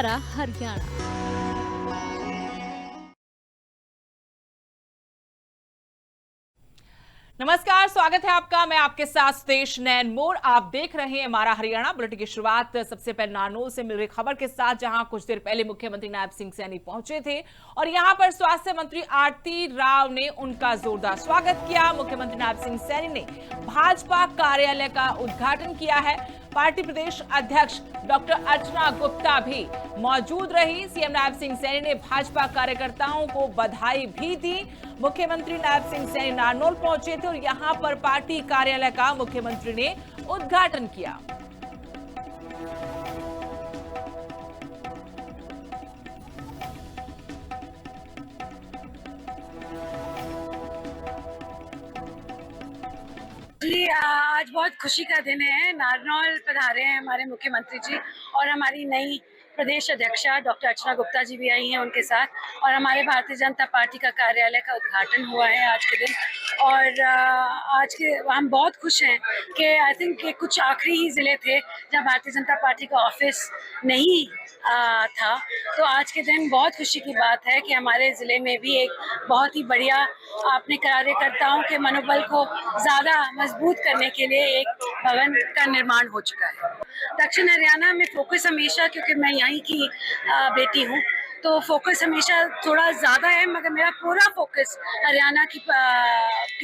हमारा हरियाणा। नमस्कार, स्वागत है आपका। मैं आपके साथ सुदेश नैन मोर। आप देख रहे हैं हमारा हरियाणा। बुलेटिन की शुरुआत सबसे पहले नारनौल से मिल रही खबर के साथ, जहां कुछ देर पहले मुख्यमंत्री नायब सिंह सैनी पहुंचे थे और यहां पर स्वास्थ्य मंत्री आरती राव ने उनका जोरदार स्वागत किया। मुख्यमंत्री नायब सिंह सैनी ने भाजपा कार्यालय का उद्घाटन किया है। पार्टी प्रदेश अध्यक्ष डॉक्टर अर्चना गुप्ता भी मौजूद रही। सीएम नायब सिंह सैनी ने भाजपा कार्यकर्ताओं को बधाई भी दी। मुख्यमंत्री नायब सिंह सैनी नारनौल पहुंचे थे और यहां पर पार्टी कार्यालय का मुख्यमंत्री ने उद्घाटन किया। जी, आज बहुत खुशी का दिन है। नारनौल पधारे हैं हमारे मुख्यमंत्री जी और हमारी नई प्रदेश अध्यक्षा डॉक्टर अर्चना गुप्ता जी भी आई हैं उनके साथ, और हमारे भारतीय जनता पार्टी का कार्यालय का उद्घाटन हुआ है आज के दिन। और आज के हम बहुत खुश हैं कि आई थिंक ये कुछ आखिरी ही ज़िले थे जहाँ भारतीय जनता पार्टी का ऑफिस नहीं था। तो आज के दिन बहुत खुशी की बात है कि हमारे ज़िले में भी एक बहुत ही बढ़िया अपने कार्यकर्ताओं के मनोबल को ज़्यादा मजबूत करने के लिए एक भवन का निर्माण हो चुका है। दक्षिण हरियाणा में फोकस हमेशा, क्योंकि मैं यहीं की बेटी हूँ, तो फोकस हमेशा थोड़ा ज़्यादा है, मगर मेरा पूरा फोकस हरियाणा की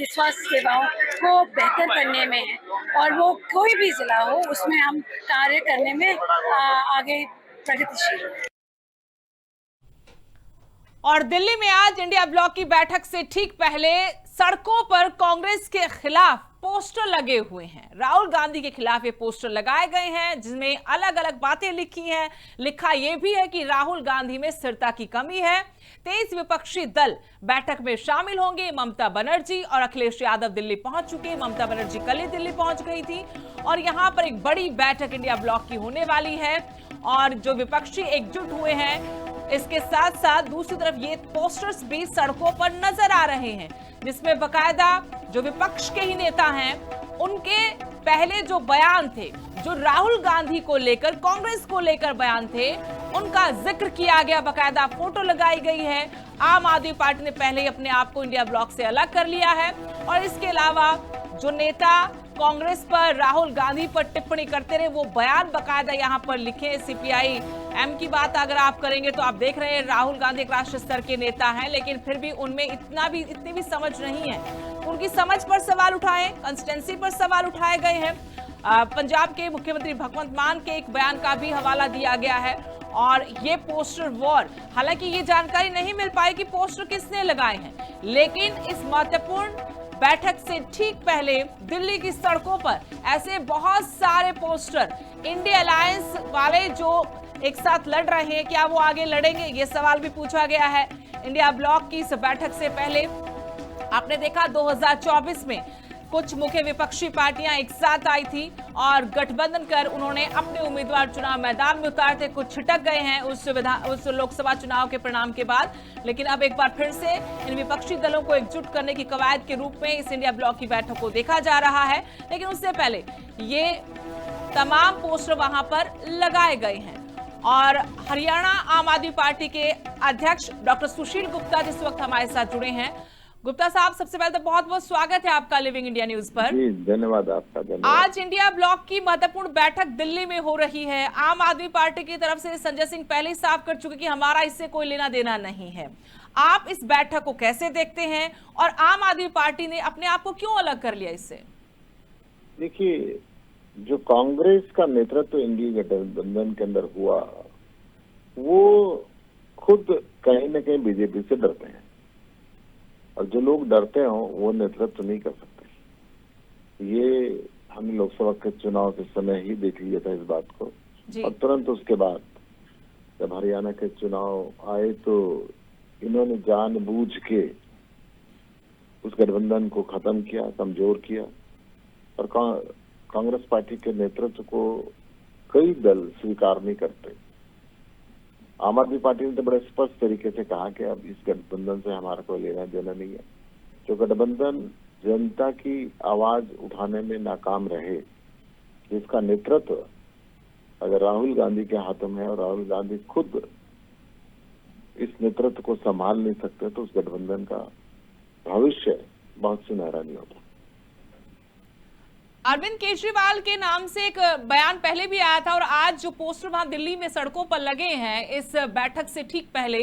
स्वास्थ्य सेवाओं को बेहतर करने में है। और वो कोई भी ज़िला हो उसमें हम कार्य करने में आगे प्रगतिशील है। और दिल्ली में आज इंडिया ब्लॉक की बैठक से ठीक पहले सड़कों पर कांग्रेस के खिलाफ पोस्टर लगे हुए हैं। राहुल गांधी के खिलाफ ये पोस्टर लगाए गए हैं, जिसमें अलग अलग बातें लिखी हैं। लिखा यह भी है कि राहुल गांधी में स्थिरता की कमी है। 23 विपक्षी दल बैठक में शामिल होंगे। ममता बनर्जी और अखिलेश यादव दिल्ली पहुंच चुके। ममता बनर्जी कल ही दिल्ली पहुंच गई थी और यहां पर एक बड़ी बैठक इंडिया ब्लॉक की होने वाली है और जो विपक्षी एकजुट हुए हैं, इसके साथ साथ दूसरी तरफ ये पोस्टर्स भी सड़कों पर नजर आ रहे हैं, जिसमें बकायदा जो विपक्ष के ही नेता हैं उनके पहले जो बयान थे, जो राहुल गांधी को लेकर, कांग्रेस को लेकर बयान थे, उनका जिक्र किया गया। बकायदा फोटो लगाई गई है। आम आदमी पार्टी ने पहले ही अपने आप को इंडिया ब्लॉक से अलग कर लिया है और इसके अलावा जो नेता कांग्रेस पर, राहुल गांधी पर टिप्पणी करते रहे, वो बयान बकायदा यहां पर लिखे। सीपीआई एम की बात अगर आप करेंगे तो आप देख रहे हैं राहुल गांधी एक राष्ट्रीय स्तर के नेता हैं, लेकिन फिर भी उनमें इतनी भी समझ नहीं है। उनकी समझ पर सवाल उठाए, कंसिस्टेंसी पर सवाल उठाए गए हैं। पंजाब के मुख्यमंत्री भगवंत मान के एक बयान का भी हवाला दिया गया है और ये पोस्टर वॉर, हालांकि ये जानकारी नहीं मिल पाई कि पोस्टर किसने लगाए हैं, लेकिन इस महत्वपूर्ण बैठक से ठीक पहले दिल्ली की सड़कों पर ऐसे बहुत सारे पोस्टर, इंडिया अलायंस वाले जो एक साथ लड़ रहे हैं, क्या वो आगे लड़ेंगे, ये सवाल भी पूछा गया है। इंडिया ब्लॉक की इस बैठक से पहले आपने देखा 2024 में कुछ मुख्य विपक्षी पार्टियां एक साथ आई थी और गठबंधन कर उन्होंने अपने उम्मीदवार चुनाव मैदान में उतारे थे। कुछ छिटक गए हैं उस लोकसभा चुनाव के परिणाम के बाद, लेकिन अब एक बार फिर से इन विपक्षी दलों को एकजुट करने की कवायद के रूप में इस इंडिया ब्लॉक की बैठक को देखा जा रहा है। लेकिन उससे पहले ये तमाम पोस्टर वहां पर लगाए गए हैं और हरियाणा आम आदमी पार्टी के अध्यक्ष डॉक्टर सुशील गुप्ता जिस वक्त हमारे साथ जुड़े हैं। गुप्ता साहब, सबसे पहले तो बहुत बहुत स्वागत है आपका लिविंग इंडिया न्यूज पर। जी, धन्यवाद आपका। धन्यवाद। आज इंडिया ब्लॉक की महत्वपूर्ण बैठक दिल्ली में हो रही है। आम आदमी पार्टी की तरफ से संजय सिंह पहले ही साफ कर चुके कि हमारा इससे कोई लेना देना नहीं है। आप इस बैठक को कैसे देखते हैं और आम आदमी पार्टी ने अपने आप को क्यों अलग कर लिया इससे? देखिए, जो कांग्रेस का नेतृत्व इंडिया गठबंधन के अंदर हुआ, वो खुद कहीं न कहीं बीजेपी से डरते हैं और जो लोग डरते हो वो नेतृत्व नहीं कर सकते। ये हमने लोकसभा के चुनाव के समय ही देख लिया था इस बात को। और तुरंत उसके बाद जब हरियाणा के चुनाव आए तो इन्होंने जानबूझ के उस गठबंधन को खत्म किया, कमजोर किया और कांग्रेस पार्टी के नेतृत्व को कई दल स्वीकार नहीं करते। आम आदमी पार्टी ने तो बड़े स्पष्ट तरीके से कहा कि अब इस गठबंधन से हमारा कोई लेना देना नहीं है। जो गठबंधन जनता की आवाज उठाने में नाकाम रहे, जिसका नेतृत्व अगर राहुल गांधी के हाथों में है और राहुल गांधी खुद इस नेतृत्व को संभाल नहीं सकते तो उस गठबंधन का भविष्य बहुत सुनहरा नहीं होता। अरविंद केजरीवाल के नाम से एक बयान पहले भी आया था और आज जो पोस्टर वहां दिल्ली में सड़कों पर लगे हैं इस बैठक से ठीक पहले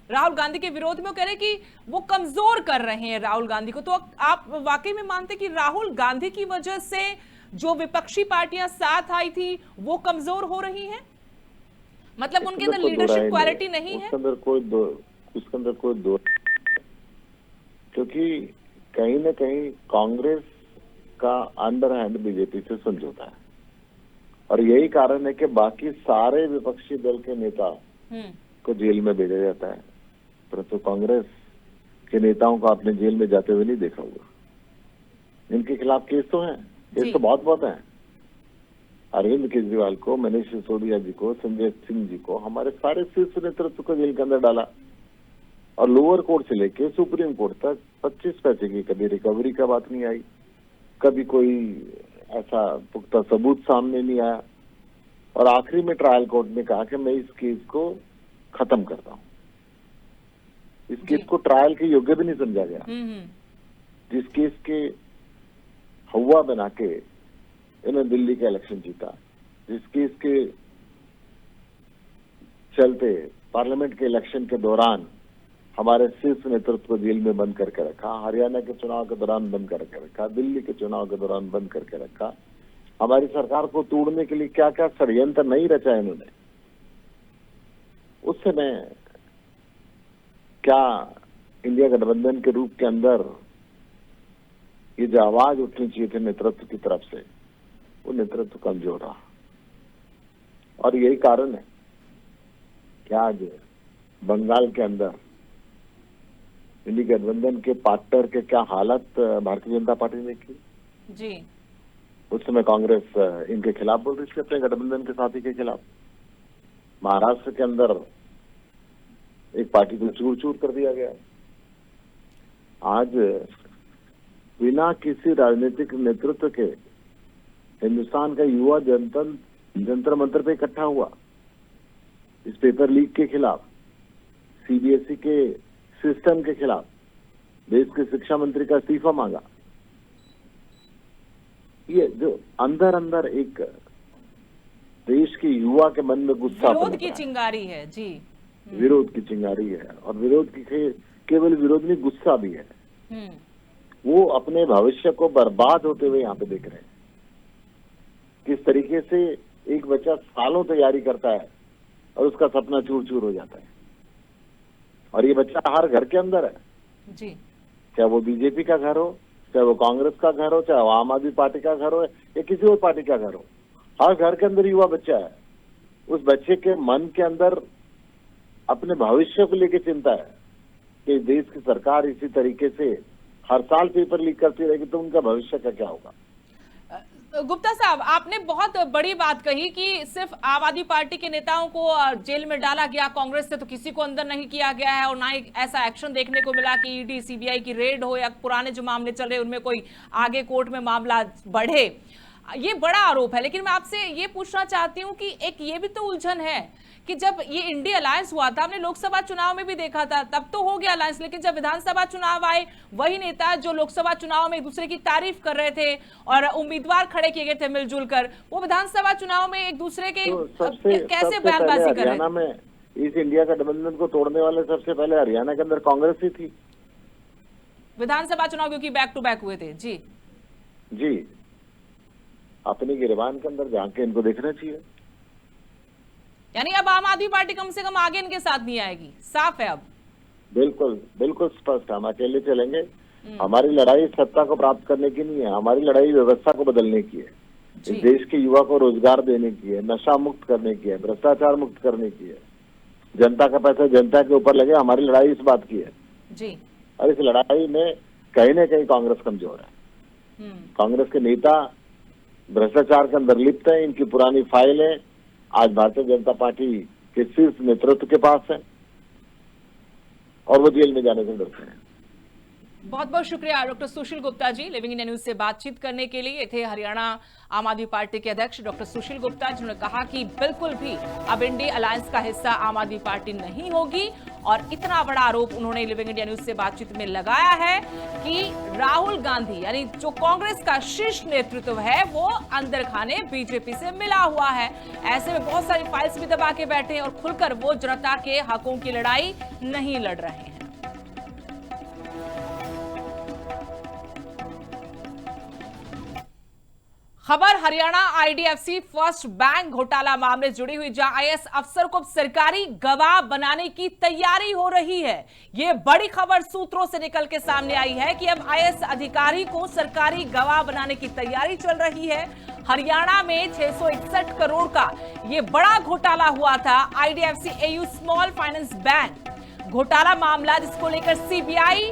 राहुल गांधी के विरोध में, वो कह रहे कि वो कमजोर कर रहे हैं राहुल गांधी को। तो आप वाकई में मानते कि राहुल गांधी की वजह से जो विपक्षी पार्टियां साथ आई थी वो कमजोर हो रही हैं? मतलब उनके अंदर लीडरशिप क्वालिटी नहीं है? उसके अंदर कोई दो, क्योंकि कहीं ना कहीं कांग्रेस का अंडर हैंड बीजेपी से समझौता है और यही कारण है कि बाकी सारे विपक्षी दल के नेता को जेल में भेजा जाता है, परंतु कांग्रेस के नेताओं को आपने जेल में जाते हुए नहीं देखा होगा। इनके खिलाफ केस तो हैं, केस तो बहुत हैं। अरविंद केजरीवाल को, मनीष सिसोदिया जी को, संजय सिंह जी को, हमारे सारे शीर्ष नेतृत्व को जेल के अंदर डाला और लोअर कोर्ट से लेके सुप्रीम कोर्ट तक 25 पैसे की कभी रिकवरी का बात नहीं आई, कभी कोई ऐसा पुख्ता सबूत सामने नहीं आया और आखिरी में ट्रायल कोर्ट ने कहा कि मैं इस केस को खत्म करता हूं। इस केस को ट्रायल के योग्य भी नहीं समझा गया। जिस केस के हवा बना के इन्होंने दिल्ली का इलेक्शन जीता, जिस केस के चलते पार्लियामेंट के इलेक्शन के दौरान हमारे शीर्ष नेतृत्व को जेल में बंद करके रखा, हरियाणा के चुनाव के दौरान बंद करके रखा, दिल्ली के चुनाव के दौरान बंद करके रखा, हमारी सरकार को तोड़ने के लिए क्या क्या षड्यंत्र नहीं रचा इन्होंने, उस समय क्या इंडिया गठबंधन के रूप के अंदर ये जो आवाज उठनी चाहिए थी नेतृत्व की तरफ से, वो नेतृत्व कमजोर रहा। और यही कारण है कि आज बंगाल के अंदर इंडिया गठबंधन के पार्टनर के क्या हालत भारतीय जनता पार्टी ने की जी। उस समय कांग्रेस इनके खिलाफ बोल रही थी, अपने गठबंधन के साथी के खिलाफ। महाराष्ट्र के अंदर एक पार्टी को चूर चूर कर दिया गया। आज बिना किसी राजनीतिक नेतृत्व के हिंदुस्तान का युवा जंतर मंत्र पे इकट्ठा हुआ इस पेपर लीक के खिलाफ, सीबीएसई के सिस्टम के खिलाफ, देश के शिक्षा मंत्री का इस्तीफा मांगा। ये जो अंदर अंदर एक देश के युवा के मन में गुस्सा, विरोध की चिंगारी है जी, विरोध की चिंगारी है और विरोध की केवल विरोध नहीं, गुस्सा भी है। वो अपने भविष्य को बर्बाद होते हुए यहाँ पे देख रहे हैं। किस तरीके से एक बच्चा सालों तैयारी करता है और उसका सपना चूर चूर हो जाता है, और ये बच्चा हर घर के अंदर है जी। चाहे वो बीजेपी का घर हो, चाहे वो कांग्रेस का घर हो, चाहे वो आम आदमी पार्टी का घर हो या किसी और पार्टी का घर हो, हर घर के अंदर युवा बच्चा है। उस बच्चे के मन के अंदर अपने भविष्य को लेकर चिंता है कि देश की सरकार इसी तरीके से हर साल पेपर लीक करती रहेगी तो उनका भविष्य का क्या होगा। गुप्ता साहब, आपने बहुत बड़ी बात कही कि सिर्फ आम आदमी पार्टी के नेताओं को जेल में डाला गया, कांग्रेस से तो किसी को अंदर नहीं किया गया है और ना ही ऐसा एक्शन देखने को मिला कि ईडी सीबीआई की रेड हो या पुराने जो मामले चल रहे उनमें कोई आगे कोर्ट में मामला बढ़े। ये बड़ा आरोप है, लेकिन मैं आपसे ये पूछना चाहती हूँ कि एक ये भी तो उलझन है कि जब ये इंडिया अलायंस हुआ था, हमने लोकसभा चुनाव में भी देखा था, तब तो हो गया अलायंस, लेकिन जब विधानसभा चुनाव आए वही नेता जो लोकसभा चुनाव में एक दूसरे की तारीफ कर रहे थे और उम्मीदवार खड़े किए गए थे मिलजुल कर, वो विधानसभा चुनाव में एक दूसरे के कैसे बयानबाजी कर रहे थे। में इस इंडिया गठबंधन को तोड़ने वाले सबसे पहले हरियाणा के अंदर कांग्रेस ही थी। विधानसभा चुनाव क्योंकि बैक टू बैक हुए थे जी जी। अपनी गिरबान के अंदर जाके इनको देखना चाहिए। यानी अब आम आदमी पार्टी कम से कम आगे इनके साथ नहीं आएगी, साफ है अब। बिल्कुल बिल्कुल स्पष्ट, हम अकेले चलेंगे। हमारी लड़ाई सत्ता को प्राप्त करने की नहीं है, हमारी लड़ाई व्यवस्था को बदलने की है, इस देश के युवा को रोजगार देने की है, नशा मुक्त करने की है, भ्रष्टाचार मुक्त करने की है, जनता का पैसा जनता के ऊपर लगे, हमारी लड़ाई इस बात की है जी। और इस लड़ाई में कहीं ना कहीं कांग्रेस कमजोर है। कांग्रेस के नेता भ्रष्टाचार के अंदर लिप्त है, इनकी पुरानी फाइलें आज भारतीय जनता पार्टी के शीर्ष नेतृत्व के पास है और वो जेल में जाने से डरते हैं। बहुत बहुत शुक्रिया डॉक्टर सुशील Gupta ji living India news से बातचीत करने के लिए। थे हरियाणा आम आदमी पार्टी के अध्यक्ष डॉक्टर सुशील गुप्ता, जिन्होंने कहा कि बिल्कुल भी अब इंडी अलायंस का हिस्सा आम आदमी पार्टी नहीं होगी। और इतना बड़ा आरोप उन्होंने लिविंग इंडिया न्यूज से बातचीत में लगाया है कि राहुल गांधी यानी जो कांग्रेस का शीर्ष नेतृत्व है वो अंदर खाने बीजेपी से मिला हुआ है। ऐसे में बहुत सारी फाइल्स भी दबा के बैठे हैं और खुलकर वो जनता के हकों की लड़ाई नहीं लड़ रहे हैं। खबर हरियाणा आईडीएफसी फर्स्ट बैंक घोटाला मामले से जुड़ी हुई, जहां आईएएस अफसर को सरकारी गवाह बनाने की तैयारी हो रही है। यह बड़ी खबर सूत्रों से निकल के सामने आई है कि अब आईएएस अधिकारी को सरकारी गवाह बनाने की तैयारी चल रही है। हरियाणा में 661 करोड़ का यह बड़ा घोटाला हुआ था। IDFC AU small finance bank घोटाला मामला, जिसको लेकर सीबीआई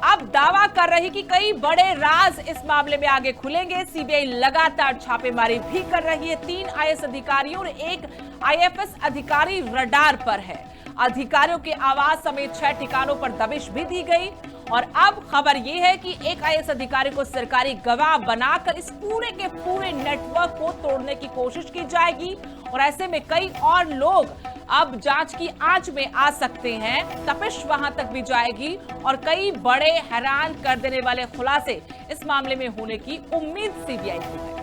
अब दावा कर रही कि कई बड़े राज इस मामले में आगे खुलेंगे। सीबीआई लगातार छापेमारी भी कर रही है। 3 आईएएस अधिकारियों और 1 आईएफएस अधिकारी रडार पर है। अधिकारियों के आवास समेत 6 ठिकानों पर दबिश भी दी गई। और अब खबर यह है कि एक आईएएस अधिकारी को सरकारी गवाह बनाकर इस पूरे के पूरे नेटवर्क को तोड़ने की कोशिश की जाएगी। और ऐसे में कई और लोग अब जांच की आंच में आ सकते हैं। तपिश वहां तक भी जाएगी और कई बड़े हैरान कर देने वाले खुलासे इस मामले में होने की उम्मीद सीबीआई को है।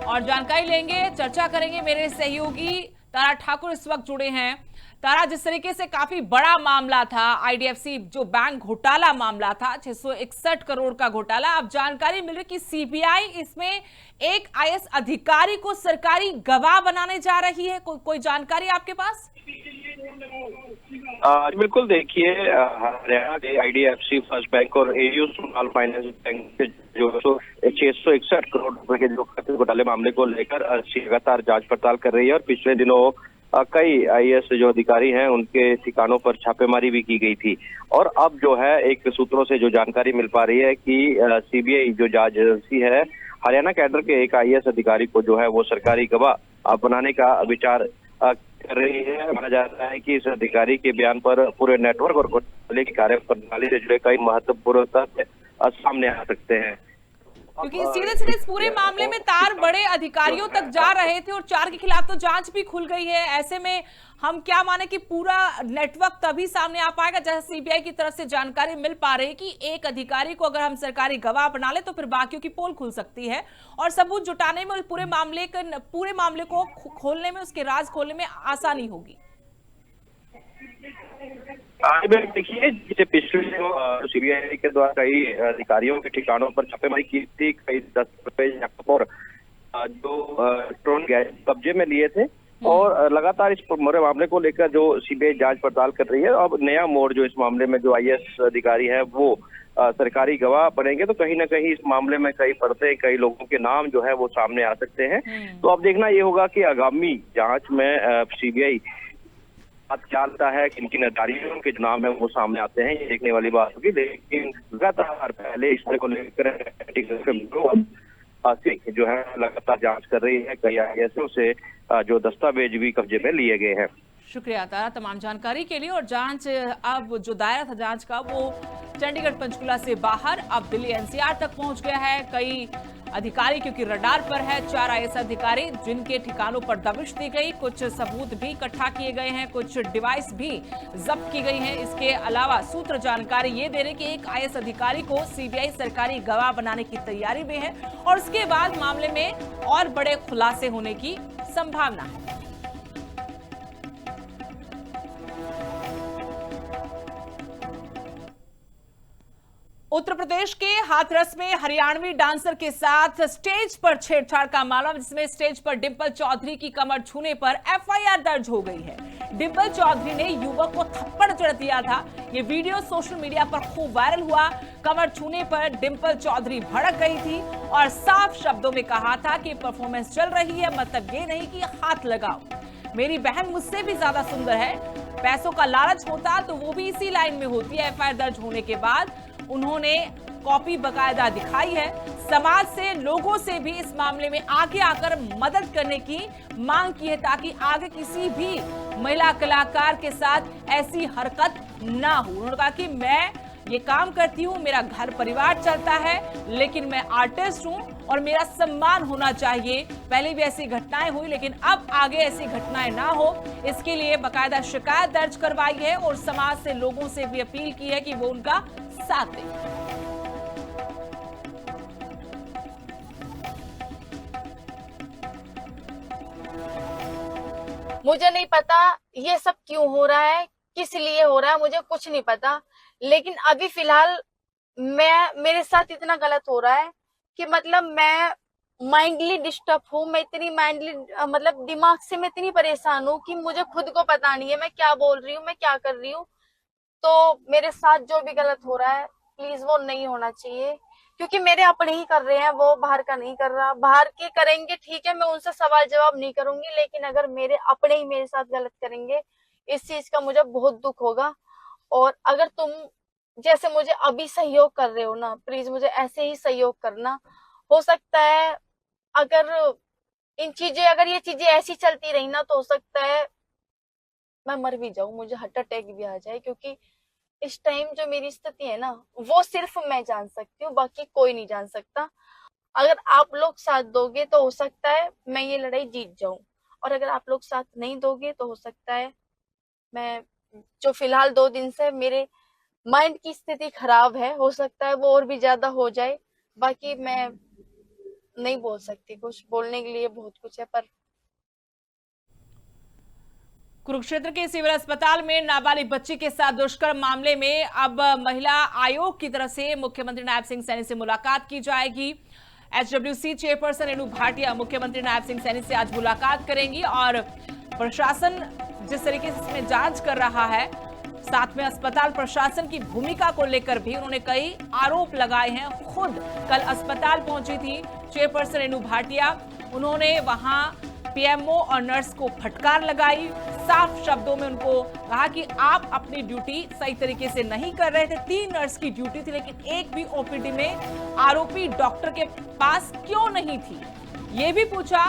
और जानकारी लेंगे, चर्चा करेंगे। मेरे सहयोगी तारा ठाकुर इस वक्त जुड़े हैं। तारा, जिस तरीके से काफी बड़ा मामला था आईडीएफसी जो बैंक घोटाला मामला था, 661 करोड़ का घोटाला, अब जानकारी मिल रही कि सीबीआई इसमें एक आईएएस अधिकारी को सरकारी गवाह बनाने जा रही है। कोई जानकारी आपके पास? बिल्कुल, देखिए हरियाणा के आईडीएफसी फर्स्ट बैंक और एयू स्मॉल फाइनेंस बैंक के जो 661 करोड़ रुपए के जो घोटाले मामले को लेकर लगातार जांच पड़ताल कर रही है। और पिछले दिनों कई आईएएस जो अधिकारी हैं उनके ठिकानों पर छापेमारी भी की गई थी। और अब जो है एक सूत्रों से जो जानकारी मिल पा रही है कि सीबीआई जो जांच एजेंसी है हरियाणा कैडर के एक आईएएस अधिकारी को जो है वो सरकारी गवाह बनाने का विचार कर रही है। माना जाता है कि इस अधिकारी के बयान पर पूरे नेटवर्क और घोटाले की कार्यप्रणाली से जुड़े कई महत्वपूर्ण तथ्य सामने आ सकते हैं, क्योंकि सीधे सीधे इस पूरे मामले में तार बड़े अधिकारियों तक जा रहे थे और 4 के खिलाफ तो जांच भी खुल गई है। ऐसे में हम क्या माने कि पूरा नेटवर्क तभी सामने आ पाएगा जैसे सीबीआई की तरफ से जानकारी मिल पा रही है कि एक अधिकारी को अगर हम सरकारी गवाह बना ले तो फिर बाकियों की पोल खुल सकती है और सबूत जुटाने में पूरे मामले को खोलने में, उसके राज खोलने में आसानी होगी। देखिए, जिसे पिछले सीबीआई के द्वारा कई अधिकारियों के ठिकानों पर छापेमारी की थी, कई 10 रुपए और जो इलेक्ट्रॉनिक गैस कब्जे में लिए थे। और लगातार इस पूरे मामले को लेकर जो सीबीआई जांच पड़ताल कर रही है। अब नया मोड़ जो इस मामले में जो आईएएस अधिकारी है वो सरकारी गवाह बनेंगे, तो कहीं ना कहीं इस मामले में कई परतें, कई लोगों के नाम जो है वो सामने आ सकते हैं। तो अब देखना ये होगा कि आगामी जांच में सीबीआई क्या आता है, किन किन अधिकारियों के जो नाम है वो सामने आते हैं, ये देखने वाली बात होगी। लेकिन लगातार पहले इस को लेकर जो है लगातार जांच कर रही है। कई आईएएसओ से जो दस्तावेज भी कब्जे में लिए गए हैं। शुक्रिया तारा तमाम जानकारी के लिए। और जांच अब जो दायरा था जांच का वो चंडीगढ़ पंचकुला से बाहर अब दिल्ली एनसीआर तक पहुंच गया है। कई अधिकारी क्योंकि रडार पर है, 4 आईएएस अधिकारी जिनके ठिकानों पर दबिश दी गई, कुछ सबूत भी इकट्ठा किए गए हैं, कुछ डिवाइस भी जब्त की गई हैं। इसके अलावा सूत्र जानकारी ये दे रहे कि एक आईएएस अधिकारी को सीबीआई सरकारी गवाह बनाने की तैयारी में है और उसके बाद मामले में और बड़े खुलासे होने की संभावना है। उत्तर प्रदेश के हाथरस में हरियाणवी डांसर के साथ स्टेज पर छेड़छाड़ का मामला, जिसमें स्टेज पर डिंपल चौधरी की कमर छूने पर एफआईआर दर्ज हो गई है। डिंपल चौधरी ने युवक को थप्पड़ जड़ दिया था। ये वीडियो सोशल मीडिया पर खूब वायरल हुआ। कमर छूने पर डिंपल चौधरी भड़क गई थी और साफ शब्दों में कहा था कि परफॉर्मेंस चल रही है, मतलब ये नहीं कि हाथ लगाओ, मेरी बहन मुझसे भी ज्यादा सुंदर है। पैसों का लालच होता तो वो भी इसी लाइन में होती है। एफआईआर दर्ज होने के बाद उन्होंने कॉपी बकायदा दिखाई है। समाज से, लोगों से भी इस मामले में आगे आकर मदद करने की मांग की है ताकि आगे किसी भी महिला कलाकार के साथ ऐसी हरकत ना हो। उन्होंने कहा कि मैं ये काम करती हूँ, मेरा घर परिवार चलता है, लेकिन मैं आर्टिस्ट हूँ और मेरा सम्मान होना चाहिए। पहले भी ऐसी घटनाएं हुई, लेकिन अब आगे ऐसी घटनाएं ना हो, इसके लिए बकायदा शिकायत दर्ज करवाई है और समाज से, लोगों से भी अपील की है कि वो उनका साथ दें। मुझे नहीं पता ये सब क्यों हो रहा है, किस लिए हो रहा है, मुझे कुछ नहीं पता। लेकिन अभी फिलहाल मेरे साथ इतना गलत हो रहा है कि मतलब मैं माइंडली डिस्टर्ब हूँ। मैं इतनी माइंडली मतलब दिमाग से मैं इतनी परेशान हूँ कि मुझे खुद को पता नहीं है मैं क्या बोल रही हूँ, मैं क्या कर रही हूँ। तो मेरे साथ जो भी गलत हो रहा है प्लीज वो नहीं होना चाहिए, क्योंकि मेरे अपने ही कर रहे हैं, वो बाहर का नहीं कर रहा। बाहर के करेंगे ठीक है, मैं उनसे सवाल जवाब नहीं करूंगी, लेकिन अगर मेरे अपने ही मेरे साथ गलत करेंगे, इस चीज का मुझे बहुत दुख होगा। और अगर तुम जैसे मुझे अभी सहयोग कर रहे हो ना, प्लीज मुझे ऐसे ही सहयोग करना। हो सकता है अगर अगर ये चीजें ऐसी चलती रही ना, तो हो सकता है मैं मर भी जाऊं, मुझे हार्ट अटैक भी आ जाए, क्योंकि इस टाइम जो मेरी स्थिति है ना, वो सिर्फ मैं जान सकती हूँ, बाकी कोई नहीं जान सकता। अगर आप लोग साथ दोगे तो हो सकता है मैं ये लड़ाई जीत जाऊं, और अगर आप लोग साथ नहीं दोगे तो हो सकता है मैं, जो फिलहाल 2 दिन से मेरे माइंड की स्थिति खराब है, हो सकता है वो और भी ज्यादा हो जाए। बाकी मैं नहीं बोल सकती, कुछ बोलने के लिए बहुत कुछ है, पर कुरुक्षेत्र के सिविल अस्पताल में नाबालिग बच्ची के साथ दुष्कर्म मामले में अब महिला आयोग की तरफ से मुख्यमंत्री नायब सिंह सैनी से मुलाकात की जाएगी। एचडब्ल्यूसी चेयरपर्सन रेणु भाटिया मुख्यमंत्री नायब सिंह सैनी से आज मुलाकात करेंगी और प्रशासन जिस तरीके से इसमें जांच कर रहा है, साथ में अस्पताल प्रशासन की भूमिका को लेकर भी उन्होंने कई आरोप लगाए हैं। खुद कल अस्पताल पहुंची थी चेयरपर्सन रेणु भाटिया, उन्होंने वहां पीएमओ और नर्स को फटकार लगाई, साफ शब्दों में उनको कहा कि आप अपनी ड्यूटी सही तरीके से नहीं कर रहे थे। 3 नर्स की ड्यूटी थी, लेकिन एक भी ओपीडी में आरोपी डॉक्टर के पास क्यों नहीं थी। ये भी पूछा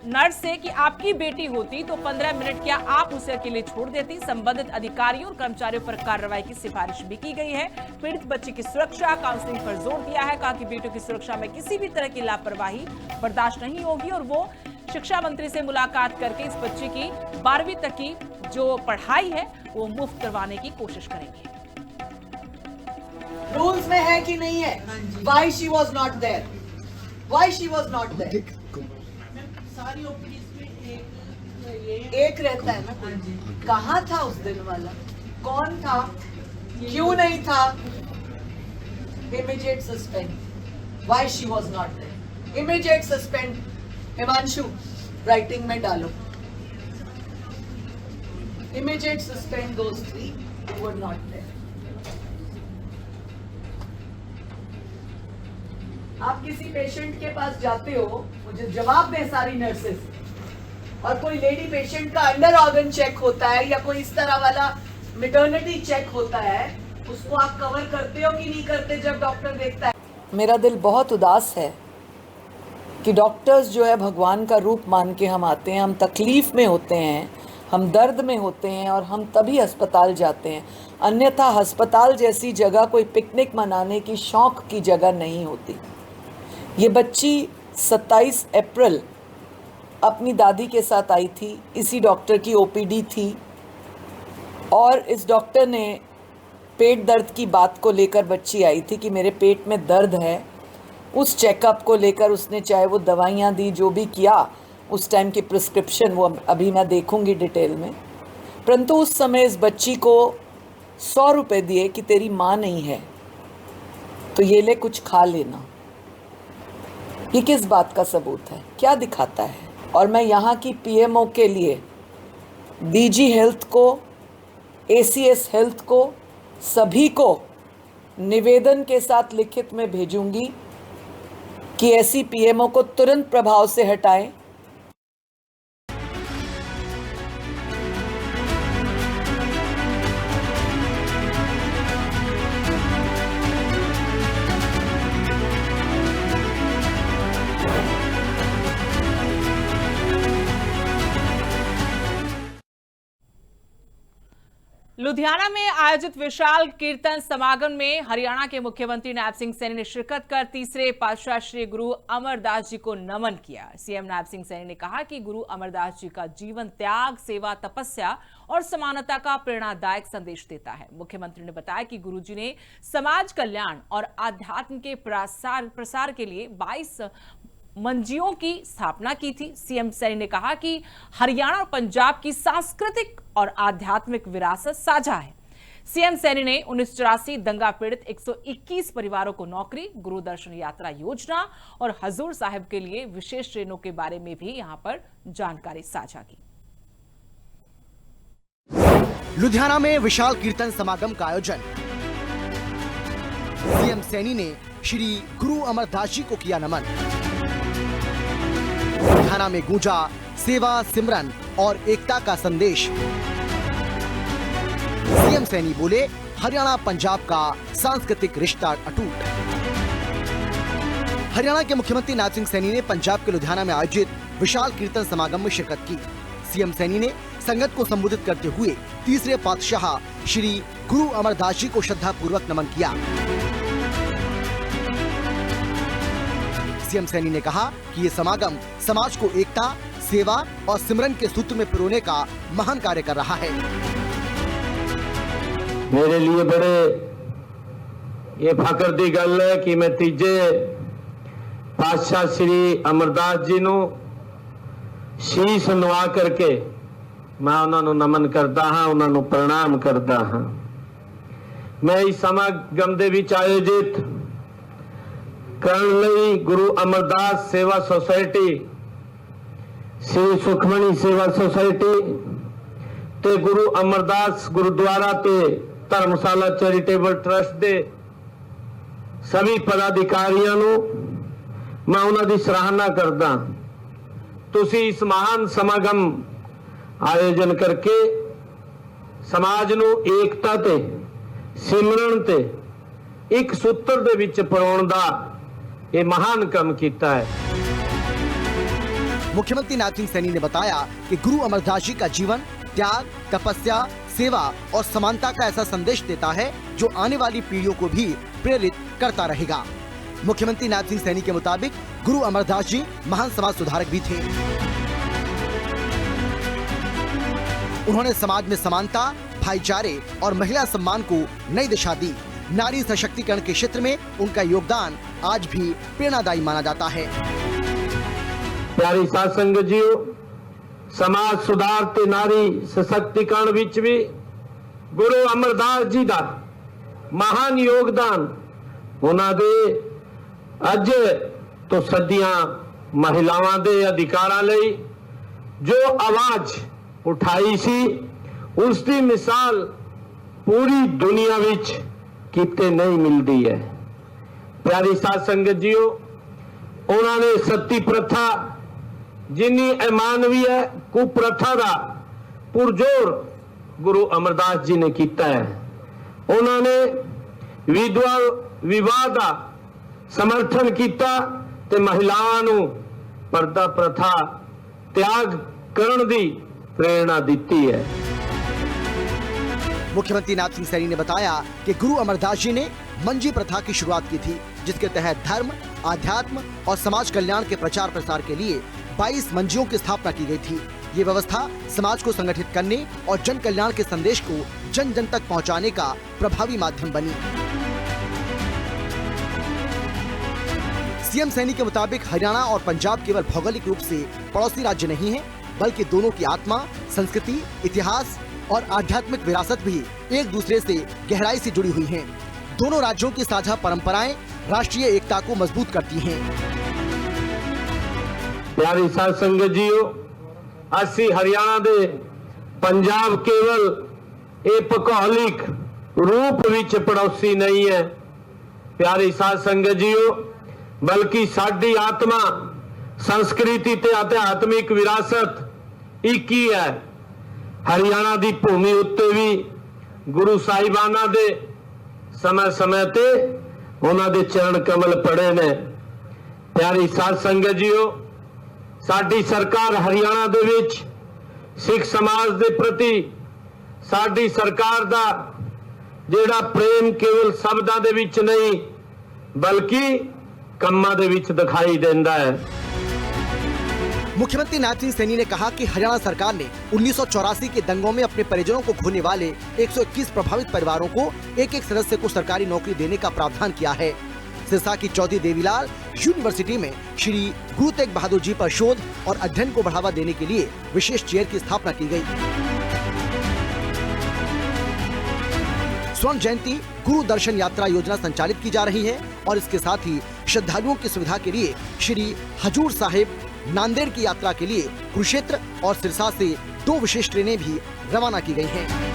नर्स से कि आपकी बेटी होती तो 15 मिनट क्या आप उसे अकेले छोड़ देती। संबंधित अधिकारियों और कर्मचारियों पर कार्रवाई की सिफारिश भी की गई है। पीड़ित बच्ची की सुरक्षा, काउंसलिंग पर जोर दिया है। कहा कि बेटियों की सुरक्षा में किसी भी तरह की लापरवाही बर्दाश्त नहीं होगी और वो शिक्षा मंत्री से मुलाकात करके इस बच्चे की 12वीं तक की जो पढ़ाई है वो मुफ्त करवाने की कोशिश करेंगे। रूल्स में है कि नहीं है? Why she was not there? Why she was not there? सारी ओपीडीज में एक रहता है ना कोई। कहाँ था उस दिन वाला? कौन था? क्यों नहीं था? Immediate suspend. Why she was not there? Immediate suspend. Himanshu writing में डालो। Immediate suspend those 3 who were not there. आप किसी पेशेंट के पास जाते हो, मुझे जवाब दे सारी नर्सेस, और कोई लेडी पेशेंट का अंडर ऑर्गन चेक होता है या कोई इस तरह वाला मैटरनिटी चेक होता है, उसको आप कवर करते हो कि नहीं करते जब डॉक्टर देखता है? मेरा दिल बहुत उदास है कि डॉक्टर्स जो है भगवान का रूप मान के हम आते हैं, हम तकलीफ में होते हैं, हम दर्द में होते हैं और हम तभी अस्पताल जाते हैं। अन्यथा अस्पताल जैसी जगह कोई पिकनिक मनाने की शौक की जगह नहीं होती। ये बच्ची 27 अप्रैल अपनी दादी के साथ आई थी, इसी डॉक्टर की ओपीडी थी और इस डॉक्टर ने पेट दर्द की बात को लेकर, बच्ची आई थी कि मेरे पेट में दर्द है, उस चेकअप को लेकर उसने चाहे वो दवाइयाँ दी, जो भी किया, उस टाइम की प्रिस्क्रिप्शन वो अभी मैं देखूंगी डिटेल में, परंतु उस समय इस बच्ची को 100 रुपये दिए कि तेरी माँ नहीं है तो ये ले कुछ खा लेना। ये किस बात का सबूत है? क्या दिखाता है? और मैं यहाँ की पीएमओ के लिए डीजी हेल्थ को, एसीएस हेल्थ को, सभी को निवेदन के साथ लिखित में भेजूंगी कि ऐसी पीएमओ को तुरंत प्रभाव से हटाएं। लुधियाना में आयोजित विशाल कीर्तन समागम में हरियाणा के मुख्यमंत्री नायब सिंह सैनी ने शिरकत कर तीसरे पातशाह श्री गुरु अमरदास जी को नमन किया। सीएम नायब सिंह सैनी ने कहा कि गुरु अमरदास जी का जीवन त्याग, सेवा, तपस्या और समानता का प्रेरणादायक संदेश देता है। मुख्यमंत्री ने बताया कि गुरु जी ने समाज कल्याण और आध्यात्म के प्रसार के लिए 22 मंजियों की स्थापना की थी। सीएम सैनी ने कहा कि हरियाणा और पंजाब की सांस्कृतिक और आध्यात्मिक विरासत साझा है। सीएम सैनी ने 1984 दंगा पीड़ित 121 परिवारों को नौकरी, गुरु दर्शन यात्रा योजना और हजूर साहिब के लिए विशेष ट्रेनों के बारे में भी यहां पर जानकारी साझा की। लुधियाना में विशाल कीर्तन समागम का आयोजन। सीएम सैनी ने श्री गुरु अमरदास जी को किया नमन। लुधियाना में गूंजा सेवा, सिमरन और एकता का संदेश। सीएम सैनी बोले, हरियाणा पंजाब का सांस्कृतिक रिश्ता अटूट। हरियाणा के मुख्यमंत्री नायब सिंह सैनी ने पंजाब के लुधियाना में आयोजित विशाल कीर्तन समागम में शिरकत की। सीएम सैनी ने संगत को संबोधित करते हुए तीसरे पातशाह श्री गुरु अमरदास जी को श्रद्धा पूर्वक नमन किया। सीएम सैनी ने कहा कि ये समागम समाज को एकता, सेवा और सिमरन के सूत्र में पिरोने का महान कार्य कर रहा है। मेरे लिए बड़े ये फकर दी गल है कि मैं तीजे पातशाह श्री अमरदास जी ਨੂੰ शीश नवा करके मैं उन्होंने नमन करता हाँ, उन्होंने प्रणाम करता हाँ। मैं इस समागम ਦੇ ਵਿੱਚ आयोजित ਕਰਨ ਲਈ ਗੁਰੂ ਅਮਰਦਾਸ ਸੇਵਾ ਸੁਸਾਇਟੀ, श्री सुखमणी सेवा सोसाइटी ਤੇ ਗੁਰੂ ਅਮਰਦਾਸ ਗੁਰਦੁਆਰਾ ਤੇ ਧਰਮਸ਼ਾਲਾ ਚੈਰੀਟੇਬਲ ਟਰਸਟ ਦੇ सभी पदाधिकारियों ਨੂੰ मैं ਉਹਨਾਂ ਦੀ सराहना करदा। ਤੁਸੀਂ इस महान समागम आयोजन करके समाज ਨੂੰ एकता ਤੇ सिमरन ਤੇ एक सूत्र ਦੇ ਵਿੱਚ ਪਰੋਣ ਦਾ ये महान काम किया है। मुख्यमंत्री नायब सिंह सैनी ने बताया कि गुरु अमरदास जी का जीवन त्याग, तपस्या, सेवा और समानता का ऐसा संदेश देता है जो आने वाली पीढ़ियों को भी प्रेरित करता रहेगा। मुख्यमंत्री नायब सिंह सैनी के मुताबिक गुरु अमरदास जी महान समाज सुधारक भी थे। उन्होंने समाज में समानता, भाईचारे और महिला सम्मान को नई दिशा दी। नारी सशक्तिकरण के क्षेत्र में उनका योगदान आज भी प्रेरणादायी माना जाता है। प्यारी साध संगत जीओ, समाज सुधार ते नारी सशक्तिकरण विच भी गुरु अमरदास जी का महान योगदान। उन्होंने अज तो सदियां महिलावां दे अधिकारां लई जो आवाज उठाई सी, उसकी मिसाल पूरी दुनिया विच किते नहीं मिलती है। प्यारी साध संगत जीओ, उन्होंने सती प्रथा जिन्नी अमानवी है, कुप्रथा का पुरजोर गुरु अमरदास जी ने किया है। उन्होंने विधवा विवाह का समर्थन किया ते महिलाओं को पर्दा प्रथा त्याग करने की प्रेरणा दी है। मुख्यमंत्री नायब सिंह सैनी ने बताया कि गुरु अमरदास जी ने मंजी प्रथा की शुरुआत की थी, जिसके तहत धर्म, आध्यात्म और समाज कल्याण के प्रचार प्रसार के लिए 22 मंजियों की स्थापना की गई थी। ये व्यवस्था समाज को संगठित करने और जन कल्याण के संदेश को जन जन तक पहुंचाने का प्रभावी माध्यम बनी। सीएम सैनी के मुताबिक हरियाणा और पंजाब केवल भौगोलिक रूप से पड़ोसी राज्य नहीं है, बल्कि दोनों की आत्मा, संस्कृति, इतिहास और आध्यात्मिक विरासत भी एक दूसरे से गहराई से जुड़ी हुई हैं। दोनों राज्यों की साझा परंपराएं राष्ट्रीय एकता को मजबूत करती हैं। प्यारी साध संगत जीओ, असी हरियाणा दे पंजाब केवल एक भौगोलिक रूप विच पड़ोसी नहीं है। प्यारी साध संगत जीओ, बल्कि साडी आत्मा, संस्कृति ते आध्यात्मिक विरासत एक ही है। हरियाणा की भूमि उत्ते भी गुरु साहिबाना दे समय समय ते उन्हां दे चरण कमल पड़े ने। प्यारी साध संगत जीओ, साडी सरकार हरियाणा दे विच सिख समाज दे प्रति ਸਾਡੀ ਸਰਕਾਰ ਦਾ ਜਿਹੜਾ ਪ੍ਰੇਮ ਕੇਵਲ ਸ਼ਬਦਾਂ ਦੇ ਵਿੱਚ ਨਹੀਂ ਬਲਕਿ ਕੰਮਾਂ ਦੇ ਵਿੱਚ ਦਿਖਾਈ ਦਿੰਦਾ ਹੈ। मुख्यमंत्री नायब सिंह सैनी ने कहा कि हरियाणा सरकार ने 1984 के दंगों में अपने परिजनों को खोने वाले 121 प्रभावित परिवारों को एक एक सदस्य को सरकारी नौकरी देने का प्रावधान किया है। सिरसा की चौधरी देवीलाल यूनिवर्सिटी में श्री गुरु तेग बहादुर जी पर शोध और अध्ययन को बढ़ावा देने के लिए विशेष चेयर की स्थापना की गई। स्वर्ण जयंती गुरु दर्शन यात्रा योजना संचालित की जा रही है और इसके साथ ही श्रद्धालुओं की सुविधा के लिए श्री हजूर साहिब नांदेड़ की यात्रा के लिए कुरुक्षेत्र और सिरसा से 2 विशेष ट्रेनें भी रवाना की गई हैं।